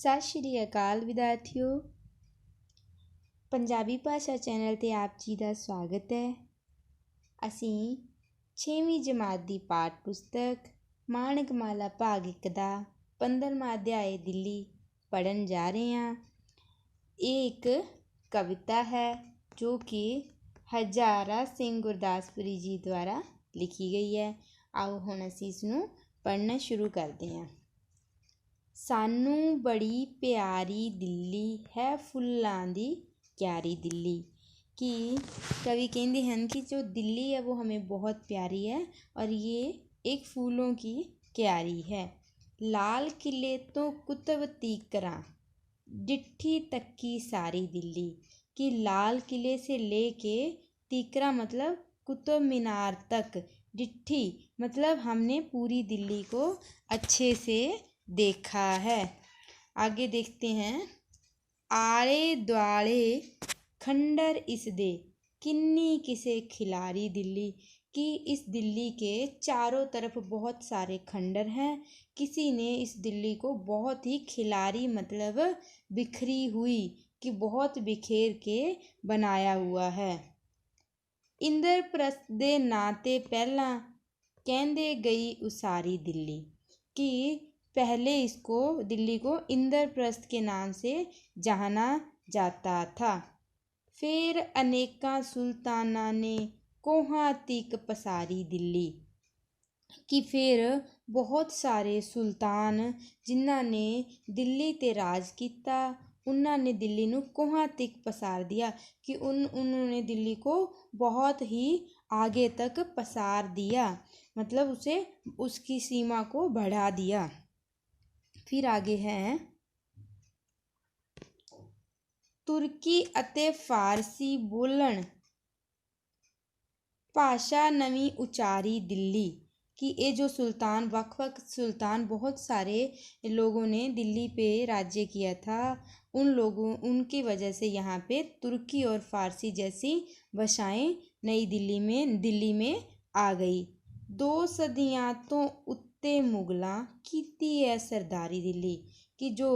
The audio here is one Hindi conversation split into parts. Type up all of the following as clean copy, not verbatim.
ਸਤਿ ਸ਼੍ਰੀ ਅਕਾਲ ਵਿਦਿਆਰਥੀਓ। ਪੰਜਾਬੀ ਭਾਸ਼ਾ ਚੈਨਲ 'ਤੇ ਆਪ ਜੀ ਦਾ ਸਵਾਗਤ ਹੈ। ਅਸੀਂ 6ਵੀਂ ਜਮਾਤ ਦੀ ਪਾਠ ਪੁਸਤਕ ਮਾਣਕਮਾਲਾ ਭਾਗ 1 ਦਾ 15ਵਾਂ ਅਧਿਆਇ ਦਿੱਲੀ ਪੜ੍ਹਨ ਜਾ ਰਹੇ ਹਾਂ। ਇਹ ਇੱਕ ਕਵਿਤਾ ਹੈ ਜੋ ਕਿ ਹਜ਼ਾਰਾ ਸਿੰਘ ਗੁਰਦਾਸਪੁਰੀ ਜੀ ਦੁਆਰਾ ਲਿਖੀ ਗਈ ਹੈ। ਆਓ ਹੁਣ ਅਸੀਂ ਇਸ ਨੂੰ ਪੜ੍ਹਨਾ ਸ਼ੁਰੂ ਕਰਦੇ ਹਾਂ। ਸਾਨੂੰ ਬੜੀ ਪਿਆਰੀ ਦਿੱਲੀ ਹੈ, ਫੁੱਲਾਂ ਦੀ क्यारी दिल्ली। कि कवि कहते हैं कि जो दिल्ली है वो हमें बहुत प्यारी है और ये एक फूलों की क्यारी है। लाल किले तो कुतुब तीकरा डिट्ठी तक्की सारी दिल्ली। कि लाल किले से लेके तीकरा मतलब कुतुब मीनार तक, डिट्ठी मतलब हमने पूरी दिल्ली को अच्छे से देखा है। आगे देखते हैं। आले दुआले खंडर इस दे किन्नी किसे खिलारी दिल्ली। कि इस दिल्ली के चारों तरफ बहुत सारे खंडर हैं। किसी ने इस दिल्ली को बहुत ही खिलारी मतलब बिखरी हुई, कि बहुत बिखेर के बनाया हुआ है। इंद्रप्रस्थ दे नाते पहला कहंदे गई उसारी दिल्ली। कि पहले इसको दिल्ली को इंद्रप्रस्थ के नाम से जाना जाता था। फिर अनेका सुल्ताना ने कोहा तक पसारी दिल्ली। कि फिर बहुत सारे सुल्तान जिन्हों ने दिल्ली ते राज किया, उन्होंने दिल्ली नूं कोहा तक पसार दिया। कि उन्होंने दिल्ली को बहुत ही आगे तक पसार दिया, मतलब उसे उसकी सीमा को बढ़ा दिया। फिर आगे है तुर्की अते फारसी बोलन भाषा नवीं उचारी दिल्ली। कि ये जो सुल्तान वक् सुल्तान बहुत सारे लोगों ने दिल्ली पे राज्य किया था, उनकी वजह से यहाँ पे तुर्की और फारसी जैसी भाषाएं नई दिल्ली में आ गई। 2 सदियाँ तो उत्ते मुगलां कीती है सरदारी दिल्ली। कि जो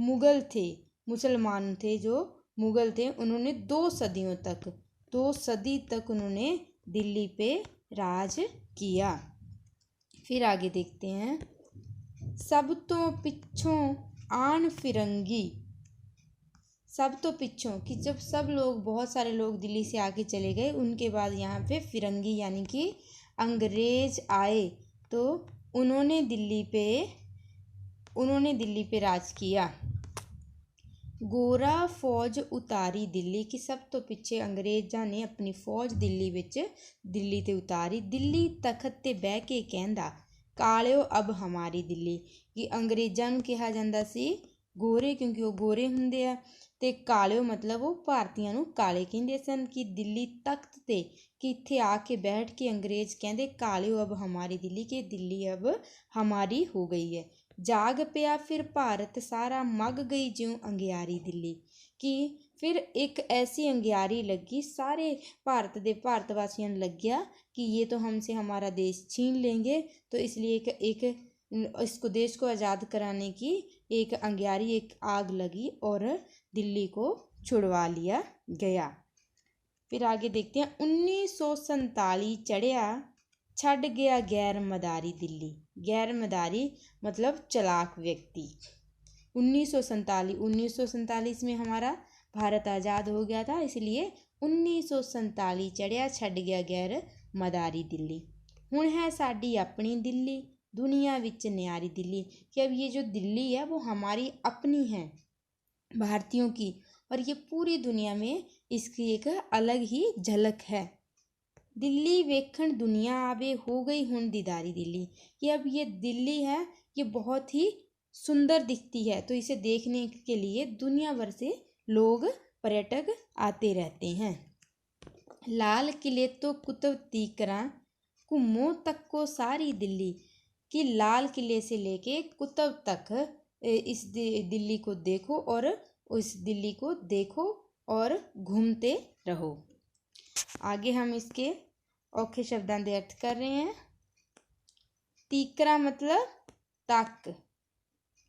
मुगल थे, मुसलमान थे, जो मुगल थे, उन्होंने 2 सदी तक उन्होंने दिल्ली पे राज किया। फिर आगे देखते हैं। सब तो पिछों आन फिरंगी। सब तो पिछों कि जब सब लोग बहुत सारे लोग दिल्ली से आके चले गए, उनके बाद यहाँ पे फिरंगी यानी कि अंग्रेज आए, तो उन्होंने दिल्ली पे राज किया। गोरा फौज उतारी दिल्ली। कि सब तो पिछे अंग्रेज़ां ने अपनी फौज दिल्ली ते उतारी। दिल्ली तखत ते बह के कहंदा कालिओ अब हमारी दिल्ली। कि अंग्रेज़ां नूं कहा जांदा सी गोरे, क्योंकि वो गोरे हुंदे आ, ते कालिओ मतलब वो भारतीयां नूं काले कहंदे सन। कि दिल्ली तख्त ते कि इत्थे आके बैठ के अंग्रेज़ कहंदे कालिओ अब हमारी दिल्ली, कि दिल्ली अब हमारी हो गई है। जाग पिया फिर भारत सारा मग गई ज्यों अंगियारी दिल्ली। कि फिर एक ऐसी अंगियारी लगी सारे भारतवासियों ने लग गया कि ये तो हमसे हमारा देश छीन लेंगे, तो इसलिए एक इसको देश को आज़ाद कराने की एक अंगियारी, एक आग लगी और दिल्ली को छुड़वा लिया गया। फिर आगे देखते हैं। 1947 चढ़िया छड़ गया गैर मदारी दिल्ली। गैर मदारी मतलब चलाक व्यक्ति। 1947 में हमारा भारत आज़ाद हो गया था, इसलिए 1947 चढ़िया छड़ गया गैर मदारी दिल्ली। हुण है साडी अपनी दिल्ली दुनिया विच न्यारी दिल्ली। कि अब ये जो दिल्ली है वो हमारी अपनी है, भारतीयों की, और ये पूरी दुनिया में इसकी एक अलग ही झलक है। दिल्ली वेखण दुनिया आवे हो गई हुण दीदारी दिल्ली। कि अब ये दिल्ली है ये बहुत ही सुंदर दिखती है, तो इसे देखने के लिए दुनिया भर से लोग पर्यटक आते रहते हैं। लाल किले तो कुतुब तीकरा घूमो तक को सारी दिल्ली। कि लाल किले से लेके कुतुब तक इस दिल्ली को देखो और उस दिल्ली को देखो और घूमते रहो। आगे हम इसके औखे शब्दां दे अर्थ कर रहे हैं। तीकरा मतलब तक,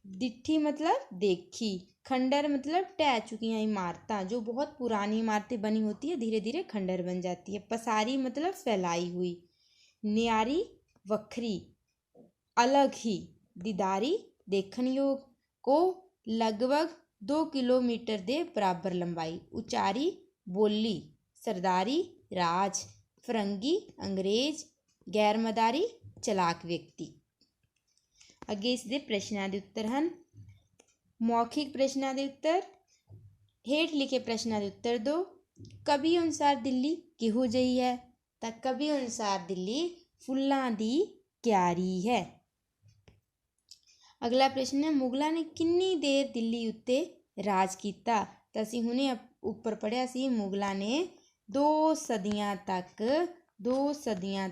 डिट्ठी मतलब देखी, खंडर मतलब ढह चुकी इमारतें, जो बहुत पुरानी इमारतें बनी होती है धीरे धीरे खंडर बन जाती है। पसारी मतलब फैलाई हुई। न्यारी वखरी, अलग ही। दीदारी देखन योग। को लगभग 2 किलोमीटर दे बराबर लंबाई। उचारी बोली। सरदारी राज। फरंगी अंग्रेज। गैरमदारी चलाक व्यक्ति। अगे इसके प्रश्नों के उत्तर हैं। मौखिक प्रश्नों के उत्तर। हेठ लिखे प्रश्नों के उत्तर दो। कवि अनुसार दिल्ली किहो जही है? तो कवि अनुसार दिल्ली फुल्लां दी क्यारी है। अगला प्रश्न है, मुगलों ने कितनी देर दिल्ली उत्ते राज किया? तो असीं हुणे उपर पढ़िया सी, मुगलों ने 2 सदियां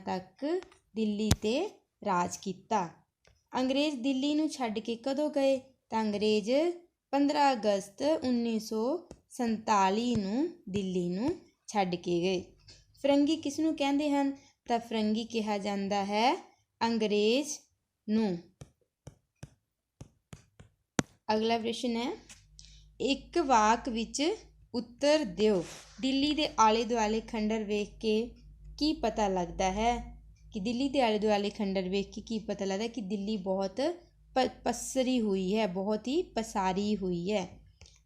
तक दिल्ली ते राज किया। अंग्रेज दिल्ली नूं छड्ड के कदों गए? तो अंग्रेज 15 अगस्त 1947 नूं दिल्ली नूं छड्ड के गए। फरंगी किस नूं कहंदे हन? तो फरंगी कहा जाता है अंग्रेज नूं। अगला प्रश्न है, एक वाक विच उत्तर दिओ। दिल्ली दे आले दुआले खंडर वेख के की पता लगता है? कि दिल्ली के आले दुआले खंडर वेख के की पता लगता है कि दिल्ली बहुत पसरी हुई है, बहुत ही पसारी हुई है।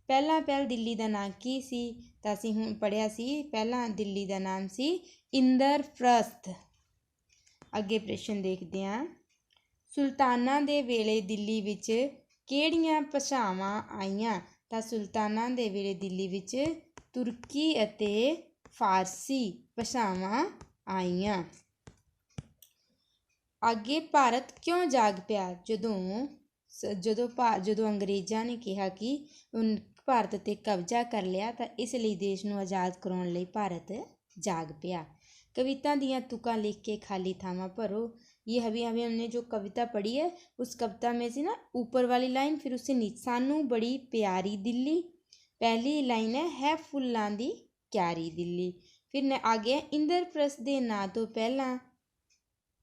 पहला दिल्ली का नाम की सी? तो असीं हुण पढ़िया सी, पहला दिल्ली का नाम सी इंद्रप्रस्थ। अगे प्रश्न देखते हैं, सुल्ताना दे वेले दिल्ली विच किहड़ियां भाषावां आईयां? तो सुल्ताना दे वेले दिल्ली विच तुर्की अते फारसी भाषावां आईयां। अगे भारत क्यों जाग पिया? जदों अंग्रेज़ां ने कहा कि भारत ते कब्जा कर लिया, तो इसलिए देश नूं आज़ाद कराउण लई भारत जाग पिया। कविता दियां तुकां लिख के खाली थावां भरो। ये अभी हमने जो कविता पढ़ी है, उस कविता में से ना ऊपर वाली लाइन, फिर उससे नीचे, सानू बड़ी प्यारी दिल्ली। पहली लाइन है फुल्लां दी क्यारी दिल्ली। फिर आगे है इंद्रप्रस्थ दे नां तो पहला।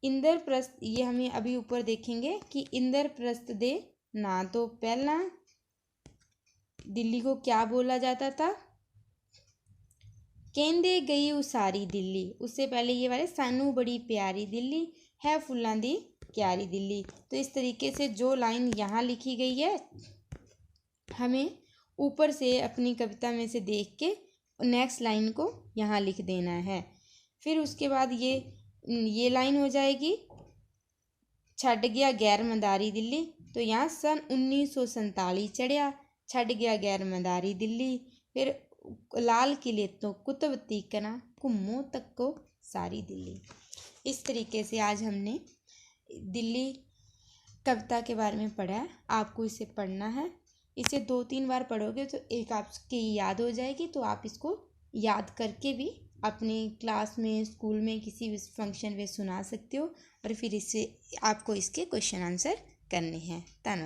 इंद्रप्रस्थ, ये हमें अभी ऊपर देखेंगे कि इंद्रप्रस्थ दे नां तो पहला दिल्ली को क्या बोला जाता था? कहंदे गई उसारी दिल्ली। उससे पहले ये वाले सानू बड़ी प्यारी दिल्ली है फुल्लां दी क्यारी दिल्ली। तो इस तरीके से जो लाइन यहाँ लिखी गई है, हमें ऊपर से अपनी कविता में से देख के नेक्स्ट लाइन को यहाँ लिख देना है। फिर उसके बाद ये लाइन हो जाएगी, छड्ड गया गैर मदारी दिल्ली। तो यहाँ सन 1947 चढ़िया, छड्ड गया गैर मदारी दिल्ली। फिर लाल किले तो कुतुब तीकना, घूमो तक्को सारी दिल्ली। इस तरीके से आज हमने दिल्ली कविता के बारे में पढ़ा है। आपको इसे पढ़ना है, इसे 2-3 बार पढ़ोगे तो एक आपकी याद हो जाएगी। तो आप इसको याद करके भी अपने क्लास में, स्कूल में, किसी भी फंक्शन में सुना सकते हो, और फिर इससे आपको इसके क्वेश्चन आंसर करने हैं। धन्यवाद।